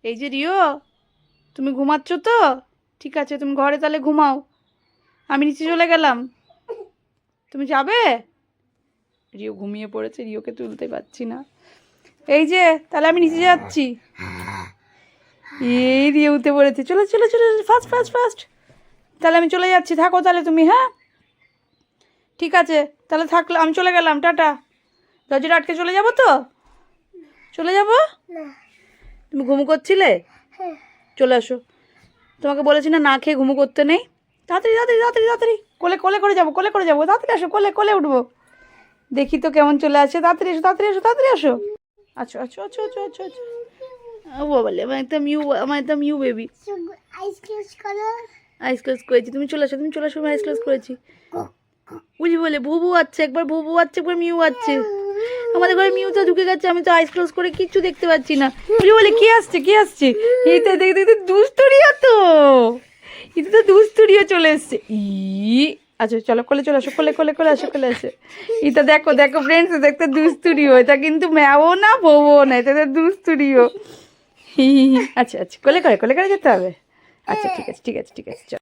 এই যে রিও, তুমি ঘুমাচ্ছ তো? ঠিক আছে, তুমি ঘরে তাহলে ঘুমাও, আমি নিচে চলে গেলাম। তুমি যাবে? রিও ঘুমিয়ে পড়েছে, রিওকে তুলতে পারছি না। এই যে তাহলে আমি নিচে যাচ্ছি। এই রিও উঠে পড়েছে, চলো চলো চলো, ফাস্ট ফাস্ট ফাস্ট। তাহলে আমি চলে যাচ্ছি, থাকো তাহলে তুমি। হ্যাঁ ঠিক আছে, তাহলে থাকলে আমি চলে গেলাম, টাটা। দরজাটা আটকে চলে যাবো তো? চলে যাবো? তুমি ঘুমু করছিলে? চলে আসো, তোমাকে বলেছি না না খেয়ে ঘুমু করতে নেই। তাড়াতাড়ি তাড়াতাড়ি তাড়াতাড়ি তাড়াতাড়ি, কোলে কোলে করে যাবো, কোলে করে যাবো, তাড়াতাড়ি আসো, কোলে কোলে উঠবো। দেখি তো কেমন চলে আসে, তাড়াতাড়ি এসো তাড়াতাড়ি এসো তাড়াতাড়ি আসো। আচ্ছা আচ্ছা আচ্ছা আচ্ছা আচ্ছা আচ্ছা। ও বলে আমার একদম ইউ বেবি। আইস ক্লোজ করেছি, তুমি চলে আসো, তুমি চলে আসো, আমি আইস ক্লোজ করেছি। বুঝি বলে ভুবু আছে, একবার ভুবু আছে, একবার মিউ আছে। আমাদের ঘরে মিউটা ঢুকে গেছে, আমি তো আইস ক্লোজ করে কিচ্ছু দেখতে পাচ্ছি না। বুঝি বলে কি আসছে কি আসছে, এইটা দেখে দেখতে দুষ্টুরিয়া তো, এটা তো দুষ্টুরিয়া চলে এসছে। আচ্ছা চলো কোলে চলে আসো, কোলে কোলে কোলে আসো, কোলে আসো। এটা দেখো দেখো ফ্রেন্ডস, দেখতে দুষ্টুরিও, এটা কিন্তু ম্যাও না বউও না, এটা তো দুষ্টুরিও। আচ্ছা আচ্ছা, কোলে করে যেতে হবে। আচ্ছা ঠিক আছে ঠিক আছে ঠিক আছে, চলো।